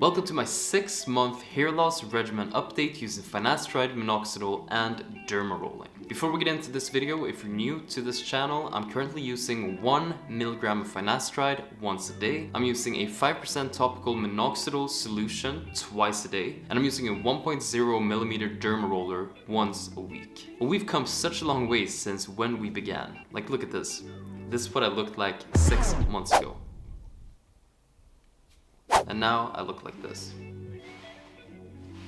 Welcome to my 6-month hair loss regimen update using Finasteride, Minoxidil, and Derma rolling. Before we get into this video, if you're new to this channel, I'm currently using 1 mg of Finasteride once a day. I'm using a 5% topical Minoxidil solution twice a day, and I'm using a 1.0 mm Derma roller once a week. Well, we've come such a long way since when we began. Like, look at this. This is what I looked like 6 months ago. And now I look like this.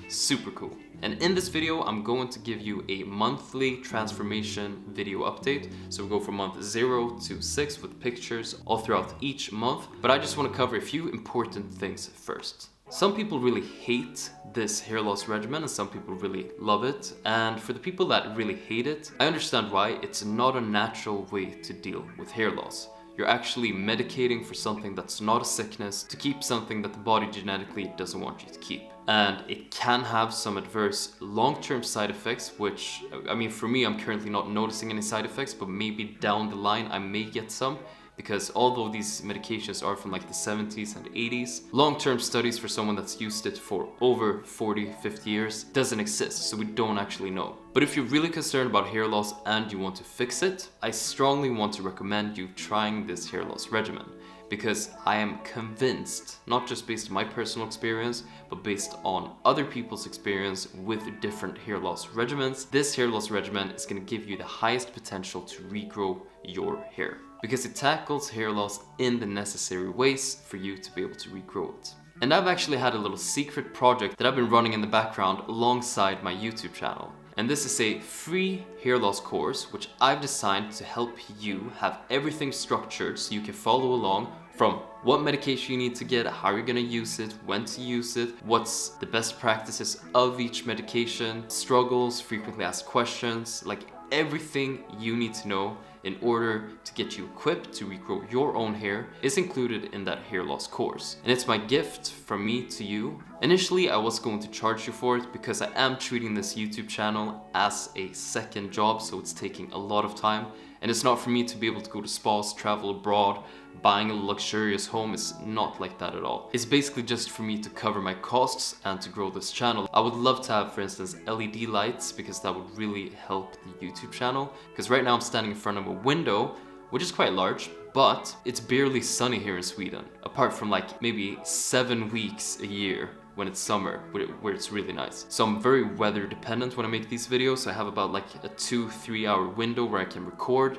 Super cool. And in this video, I'm going to give you a monthly transformation video update. So we go from month 0 to 6 with pictures all throughout each month. But I just want to cover a few important things first. Some people really hate this hair loss regimen and some people really love it. And for the people that really hate it, I understand why. It's not a natural way to deal with hair loss. You're actually medicating for something that's not a sickness to keep something that the body genetically doesn't want you to keep. And it can have some adverse long-term side effects, which, I mean, for me, I'm currently not noticing any side effects, but maybe down the line I may get some. Because although these medications are from like the 70s and 80s, long-term studies for someone that's used it for over 40, 50 years doesn't exist, so we don't actually know. But if you're really concerned about hair loss and you want to fix it, I strongly want to recommend you trying this hair loss regimen. Because I am convinced, not just based on my personal experience, but based on other people's experience with different hair loss regimens, this hair loss regimen is going to give you the highest potential to regrow your hair. Because it tackles hair loss in the necessary ways for you to be able to regrow it. And I've actually had a little secret project that I've been running in the background alongside my YouTube channel. And this is a free hair loss course which I've designed to help you have everything structured so you can follow along from what medication you need to get, how you're gonna use it, when to use it, what's the best practices of each medication, struggles, frequently asked questions, like everything you need to know in order to get you equipped to regrow your own hair is included in that hair loss course. And it's my gift from me to you. Initially, I was going to charge you for it because I am treating this YouTube channel as a second job, so it's taking a lot of time. And it's not for me to be able to go to spas, travel abroad, buying a luxurious home. Is not like that at all. It's basically just for me to cover my costs and to grow this channel. I would love to have, for instance, LED lights because that would really help the YouTube channel. Because right now I'm standing in front of a window, which is quite large, but it's barely sunny here in Sweden, apart from like maybe 7 weeks a year when it's summer, where it's really nice. So I'm very weather dependent when I make these videos. I have about like a 2-3 hour window where I can record,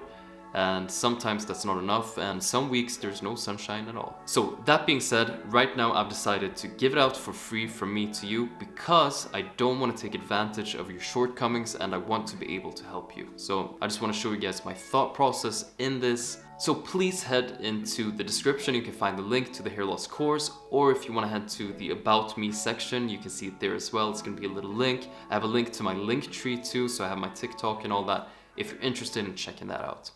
and sometimes that's not enough, and some weeks there's no sunshine at all. So that being said, right now I've decided to give it out for free from me to you because I don't want to take advantage of your shortcomings and I want to be able to help you. So I just want to show you guys my thought process in this. So please head into the description, you can find the link to the hair loss course, or if you want to head to the About Me section, you can see it there as well. It's going to be a little link. I have a link to my link tree too, so I have my TikTok and all that if you're interested in checking that out.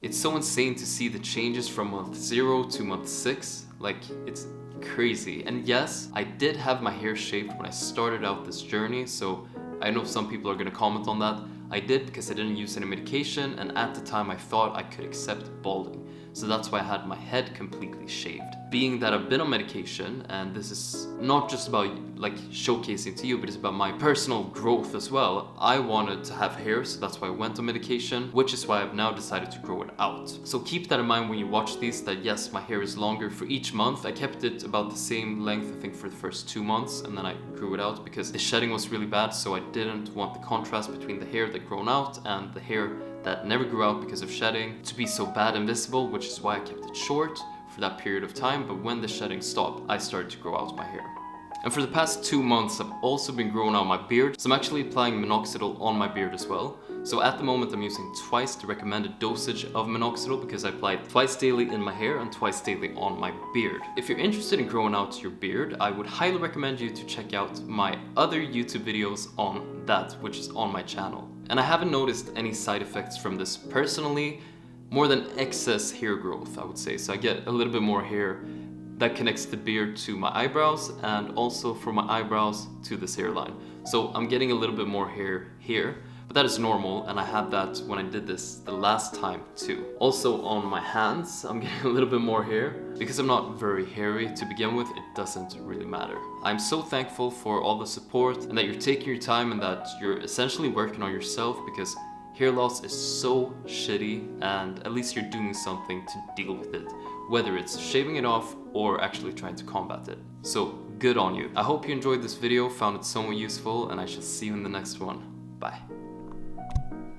It's so insane to see the changes from month 0 to month 6, like it's crazy. And yes, I did have my hair shaved when I started out this journey, so I know some people are gonna comment on that. I did because I didn't use any medication, and at the time I thought I could accept balding. So that's why I had my head completely shaved. Being that I've been on medication, and this is not just about like showcasing to you, but it's about my personal growth as well. I wanted to have hair, so that's why I went on medication, which is why I've now decided to grow it out. So keep that in mind when you watch these, that yes, my hair is longer for each month. I kept it about the same length, I think, for the first 2 months, and then I grew it out because the shedding was really bad, so I didn't want the contrast between the hair that grown out and the hair that never grew out because of shedding to be so bad and visible, which is why I kept it short for that period of time. But when the shedding stopped, I started to grow out my hair. And for the past 2 months, I've also been growing out my beard, so I'm actually applying minoxidil on my beard as well. So at the moment I'm using twice the recommended dosage of minoxidil because I apply it twice daily in my hair and twice daily on my beard. If you're interested in growing out your beard, I would highly recommend you to check out my other YouTube videos on that, which is on my channel. And I haven't noticed any side effects from this personally, more than excess hair growth, I would say. So I get a little bit more hair that connects the beard to my eyebrows and also from my eyebrows to this hairline. So I'm getting a little bit more hair here, but that is normal, and I had that when I did this the last time too. Also on my hands, I'm getting a little bit more hair. Because I'm not very hairy to begin with, it doesn't really matter. I'm so thankful for all the support and that you're taking your time and that you're essentially working on yourself, because hair loss is so shitty, and at least you're doing something to deal with it, whether it's shaving it off or actually trying to combat it. So good on you. I hope you enjoyed this video, found it somewhat useful, and I shall see you in the next one. Bye.